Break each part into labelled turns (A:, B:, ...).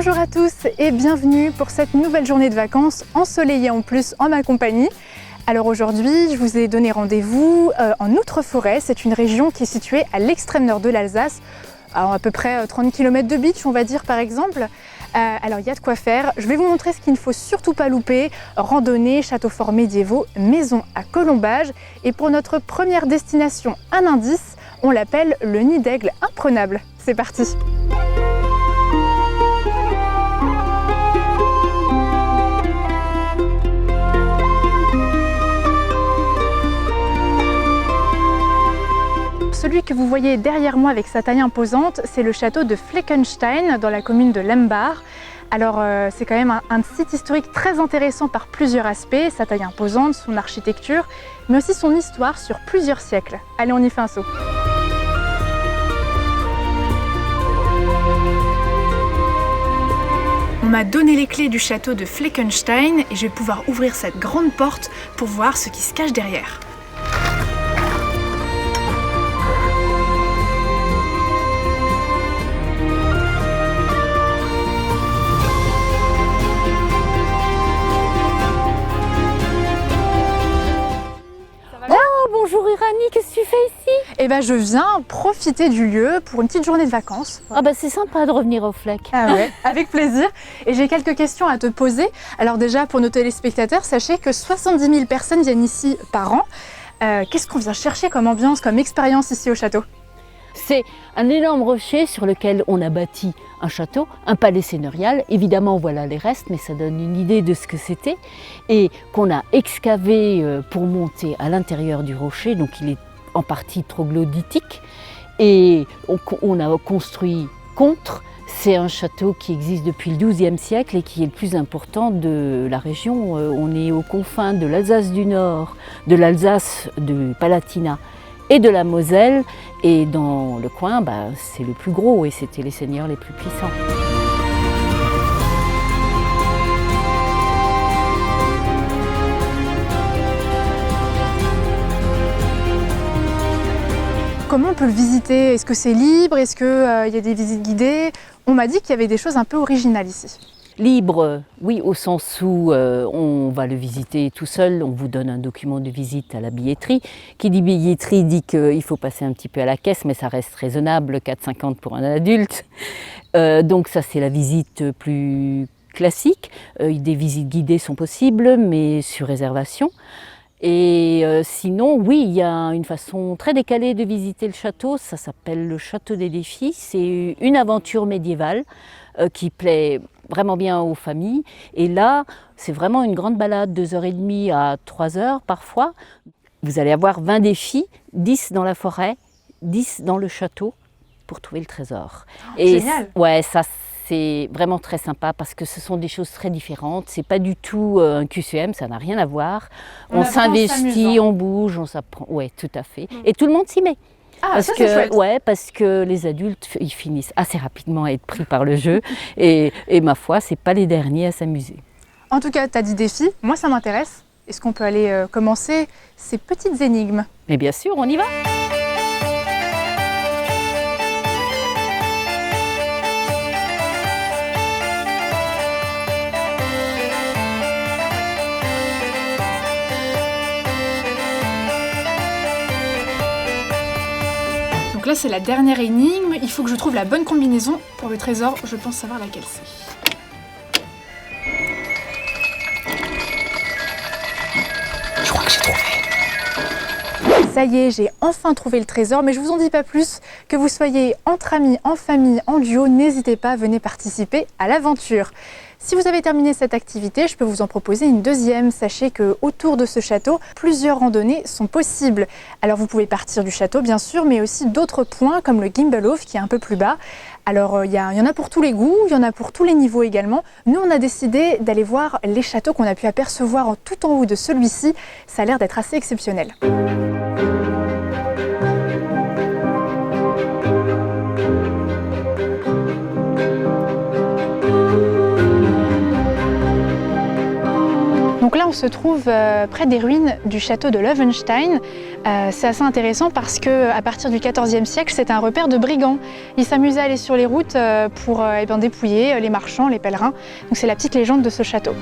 A: Bonjour à tous et bienvenue pour cette nouvelle journée de vacances ensoleillée en plus en ma compagnie. Alors aujourd'hui, je vous ai donné rendez-vous en Outre-Forêt. C'est une région qui est située à l'extrême nord de l'Alsace, à peu près 30 km de beach, on va dire par exemple. Alors il y a de quoi faire. Je vais vous montrer ce qu'il ne faut surtout pas louper. Randonnée, châteaux forts médiévaux, maisons à colombage. Et pour notre première destination, un indice, on l'appelle le nid d'aigle imprenable. C'est parti! Celui que vous voyez derrière moi avec sa taille imposante, c'est le château de Fleckenstein dans la commune de Lembach. Alors c'est quand même un site historique très intéressant par plusieurs aspects, sa taille imposante, son architecture, mais aussi son histoire sur plusieurs siècles. Allez, on y fait un saut. On m'a donné les clés du château de Fleckenstein et je vais pouvoir ouvrir cette grande porte pour voir ce qui se cache derrière.
B: Bonjour Irani, qu'est-ce que tu fais ici?
A: Eh ben je viens profiter du lieu pour une petite journée de vacances.
B: Ah bah c'est sympa de revenir au Fleck.
A: Ah ouais, avec plaisir. Et j'ai quelques questions à te poser. Alors déjà pour nos téléspectateurs, sachez que 70 000 personnes viennent ici par an. Qu'est-ce qu'on vient chercher comme ambiance, comme expérience ici au château?
B: C'est un énorme rocher sur lequel on a bâti un château, un palais seigneurial. Évidemment, voilà les restes, mais ça donne une idée de ce que c'était. Et qu'on a excavé pour monter à l'intérieur du rocher. Donc il est en partie troglodytique. Et on a construit contre. C'est un château qui existe depuis le XIIe siècle et qui est le plus important de la région. On est aux confins de l'Alsace du Nord, de l'Alsace du Palatinat et de la Moselle, et dans le coin, c'est le plus gros et c'était les seigneurs les plus puissants.
A: Comment on peut le visiter? Est-ce que c'est libre? Est-ce qu'il y a des visites guidées? On m'a dit qu'il y avait des choses un peu originales ici.
B: Libre, oui, au sens où on va le visiter tout seul, on vous donne un document de visite à la billetterie. Qui dit billetterie dit qu'il faut passer un petit peu à la caisse, mais ça reste raisonnable, 4,50 pour un adulte. Donc ça c'est la visite plus classique. Des visites guidées sont possibles, mais sur réservation. Et sinon, oui, il y a une façon très décalée de visiter le château, ça s'appelle le château des défis. C'est une aventure médiévale qui plaît vraiment bien aux familles. Et là, c'est vraiment une grande balade, 2h30 à 3h parfois. Vous allez avoir 20 défis, 10 dans la forêt, 10 dans le château pour trouver le trésor. Et
A: génial!
B: Ouais, ça c'est vraiment très sympa parce que ce sont des choses très différentes. C'est pas du tout un QCM, ça n'a rien à voir. On s'investit, on bouge, on s'apprend. Ouais, tout à fait. Et tout le monde s'y met.
A: Ah,
B: parce
A: ça c'est chouette.
B: Ouais, parce que les adultes, ils finissent assez rapidement à être pris par le jeu. Et ma foi, c'est pas les derniers à s'amuser.
A: En tout cas, tu as dit défi, moi ça m'intéresse. Est-ce qu'on peut aller commencer ces petites énigmes?
B: Mais bien sûr, on y va.
A: Donc là c'est la dernière énigme, il faut que je trouve la bonne combinaison pour le trésor, je pense savoir laquelle c'est. Je crois que j'ai trouvé. Ça y est, j'ai enfin trouvé le trésor, mais je vous en dis pas plus. Que vous soyez entre amis, en famille, en duo, n'hésitez pas, venez participer à l'aventure. Si vous avez terminé cette activité, je peux vous en proposer une deuxième. Sachez qu'autour de ce château, plusieurs randonnées sont possibles. Alors vous pouvez partir du château bien sûr, mais aussi d'autres points comme le Gimbelhof qui est un peu plus bas. Alors il y en a pour tous les goûts, il y en a pour tous les niveaux également. Nous on a décidé d'aller voir les châteaux qu'on a pu apercevoir tout en haut de celui-ci. Ça a l'air d'être assez exceptionnel. Donc là là, on se trouve près des ruines du château de Löwenstein. C'est assez intéressant parce qu'à partir du XIVe siècle, c'est un repère de brigands. Ils s'amusaient à aller sur les routes pour dépouiller les marchands, les pèlerins. Donc c'est la petite légende de ce château.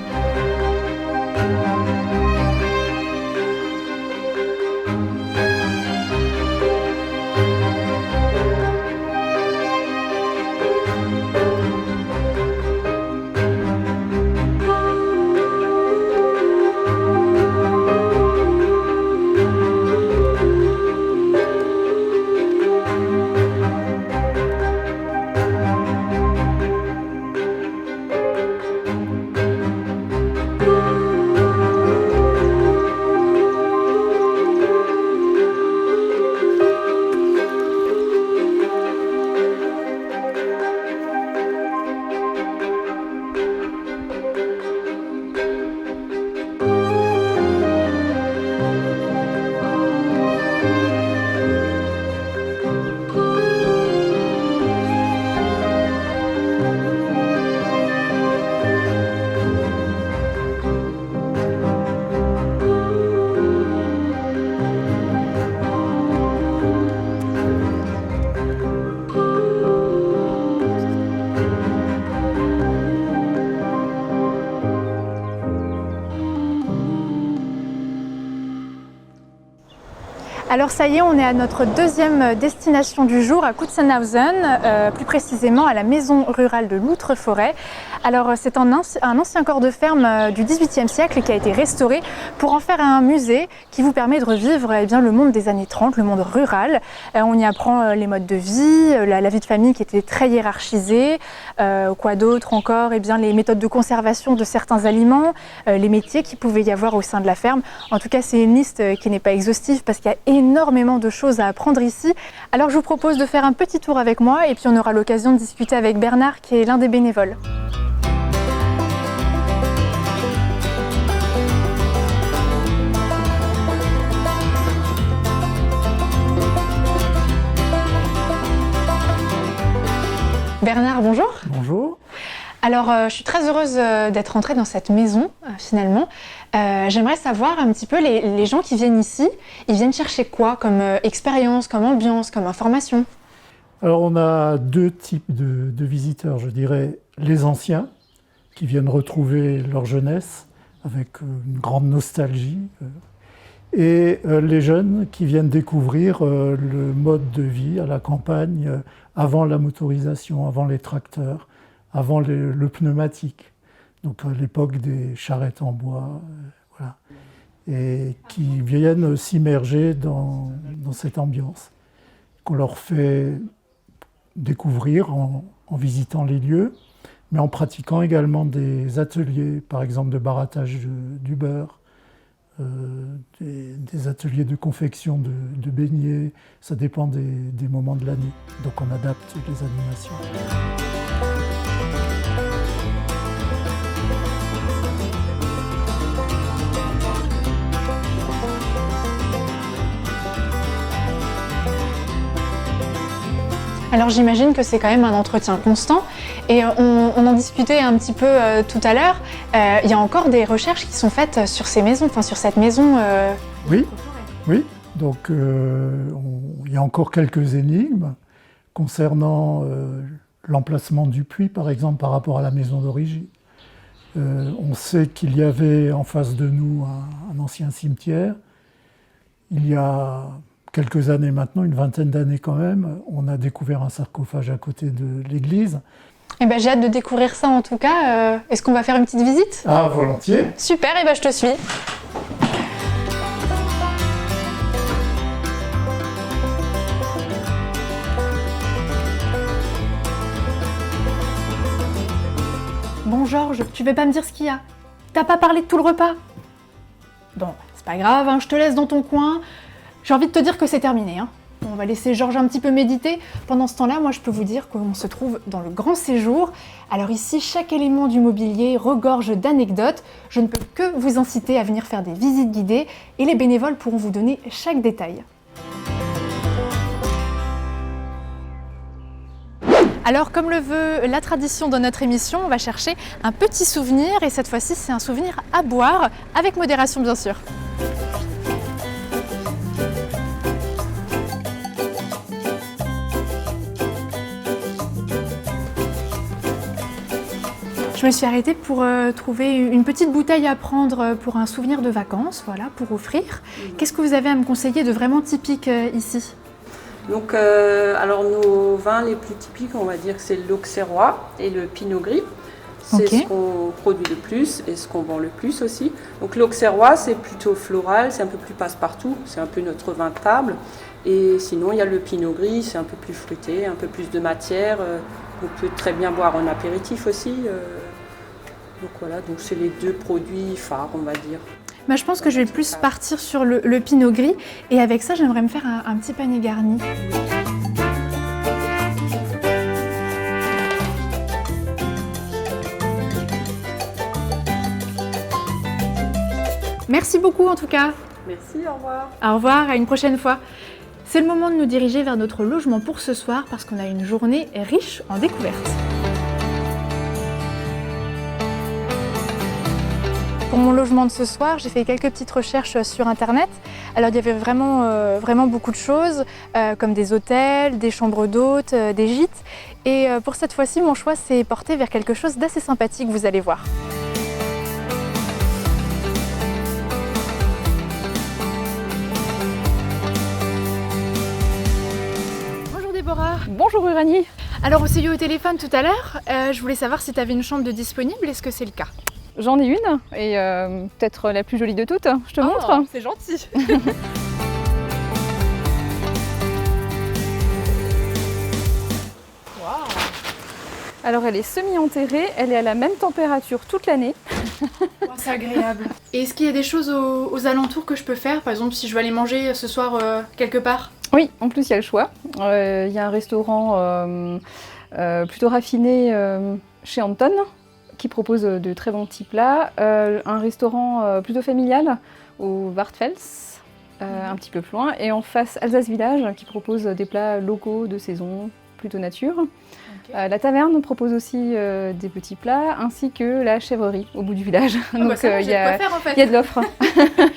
A: Alors ça y est, on est à notre deuxième destination du jour, à Kutzenhausen, plus précisément à la maison rurale de Loutre-Forêt. Alors c'est un ancien corps de ferme du XVIIIe siècle qui a été restauré pour en faire un musée qui vous permet de revivre le monde des années 30, le monde rural. On y apprend les modes de vie, la vie de famille qui était très hiérarchisée, quoi d'autre encore, les méthodes de conservation de certains aliments, les métiers qu'il pouvait y avoir au sein de la ferme. En tout cas, c'est une liste qui n'est pas exhaustive parce qu'il y a énormément de choses à apprendre ici. Alors je vous propose de faire un petit tour avec moi et puis on aura l'occasion de discuter avec Bernard qui est l'un des bénévoles. Bernard, bonjour.
C: Bonjour.
A: Alors, je suis très heureuse d'être entrée dans cette maison, finalement. J'aimerais savoir un petit peu, les gens qui viennent ici, ils viennent chercher quoi comme expérience, comme ambiance, comme information?
C: Alors, on a deux types de visiteurs, je dirais. Les anciens, qui viennent retrouver leur jeunesse avec une grande nostalgie. Et les jeunes qui viennent découvrir le mode de vie à la campagne avant la motorisation, avant les tracteurs, avant le pneumatique, donc à l'époque des charrettes en bois, voilà, et qui viennent s'immerger dans cette ambiance, qu'on leur fait découvrir en visitant les lieux, mais en pratiquant également des ateliers, par exemple de barattage du beurre, des ateliers de confection de beignets, ça dépend des moments de l'année, donc on adapte les animations.
A: Alors j'imagine que c'est quand même un entretien constant et on en discutait un petit peu tout à l'heure. Il y a encore des recherches qui sont faites sur ces maisons, enfin sur cette maison.
C: Oui. Donc il y a encore quelques énigmes concernant l'emplacement du puits, par exemple, par rapport à la maison d'origine. On sait qu'il y avait en face de nous un ancien cimetière. Il y a quelques années maintenant, une vingtaine d'années quand même, on a découvert un sarcophage à côté de l'église.
A: Eh ben, j'ai hâte de découvrir ça en tout cas. Est-ce qu'on va faire une petite visite?
C: Ah, volontiers.
A: Super, et ben je te suis. Bon Georges, tu veux pas me dire ce qu'il y a? T'as pas parlé de tout le repas? Bon, c'est pas grave, hein, je te laisse dans ton coin. J'ai envie de te dire que c'est terminé. Hein. On va laisser Georges un petit peu méditer. Pendant ce temps-là, moi je peux vous dire qu'on se trouve dans le grand séjour. Alors ici, chaque élément du mobilier regorge d'anecdotes. Je ne peux que vous inciter à venir faire des visites guidées et les bénévoles pourront vous donner chaque détail. Alors comme le veut la tradition dans notre émission, on va chercher un petit souvenir et cette fois-ci c'est un souvenir à boire, avec modération bien sûr. Je me suis arrêtée pour trouver une petite bouteille à prendre pour un souvenir de vacances, voilà, pour offrir. Qu'est-ce que vous avez à me conseiller de vraiment typique ici?
D: Donc, alors nos vins les plus typiques, on va dire que c'est l'Auxerrois et le Pinot Gris. C'est ce qu'on produit le plus et ce qu'on vend le plus aussi. Donc l'Auxerrois, c'est plutôt floral, c'est un peu plus passe-partout, c'est un peu notre vin de table. Et sinon, il y a le Pinot Gris, c'est un peu plus fruité, un peu plus de matière. On peut très bien boire en apéritif aussi. Donc voilà, donc c'est les deux produits phares, on va dire.
A: Bah, je pense que je vais plus partir sur le Pinot Gris et avec ça, j'aimerais me faire un petit panier garni. Merci beaucoup en tout cas.
D: Merci, au revoir.
A: Au revoir, à une prochaine fois. C'est le moment de nous diriger vers notre logement pour ce soir parce qu'on a une journée riche en découvertes. Pour mon logement de ce soir, j'ai fait quelques petites recherches sur internet. Alors il y avait vraiment beaucoup de choses, comme des hôtels, des chambres d'hôtes, des gîtes. Et pour cette fois-ci, mon choix s'est porté vers quelque chose d'assez sympathique, vous allez voir. Bonjour Déborah.
E: Bonjour Uranie.
A: Alors on s'est eu au téléphone tout à l'heure, je voulais savoir si tu avais une chambre de disponible, est-ce que c'est le cas?
E: J'en ai une et peut-être la plus jolie de toutes. Je te montre.
A: C'est gentil.
E: Alors elle est semi-enterrée, elle est à la même température toute l'année.
A: Oh, c'est agréable. Et est-ce qu'il y a des choses aux alentours que je peux faire? Par exemple, si je veux aller manger ce soir quelque part?
E: Oui, en plus il y a le choix. Il y a un restaurant plutôt raffiné chez Anton qui propose de très bons petits plats. Un restaurant plutôt familial au Wartfels, un petit peu plus loin. Et en face, Alsace Village qui propose des plats locaux de saison, plutôt nature. Okay. La taverne propose aussi des petits plats, ainsi que la chèvrerie au bout du village.
A: Donc il y a
E: de l'offre.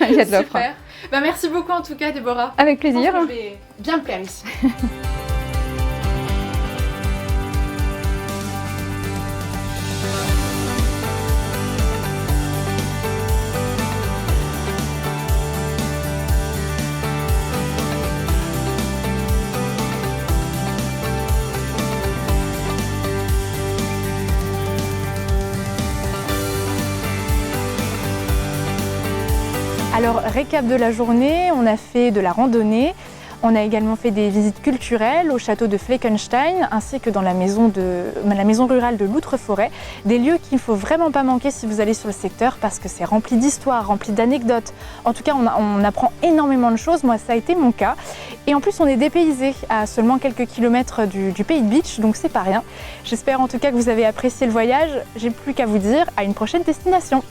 E: Il y a de l'offre.
A: Super. Bah, merci beaucoup en tout cas Déborah.
E: Avec plaisir.
A: Je vais bien me plaire ici. Alors, récap de la journée, on a fait de la randonnée, on a également fait des visites culturelles au château de Fleckenstein ainsi que dans la maison rurale de Loutre-Forêt, des lieux qu'il ne faut vraiment pas manquer si vous allez sur le secteur parce que c'est rempli d'histoires, rempli d'anecdotes. En tout cas, on apprend énormément de choses, moi ça a été mon cas. Et en plus, on est dépaysé à seulement quelques kilomètres du Pays de Beach, donc c'est pas rien. J'espère en tout cas que vous avez apprécié le voyage, j'ai plus qu'à vous dire à une prochaine destination.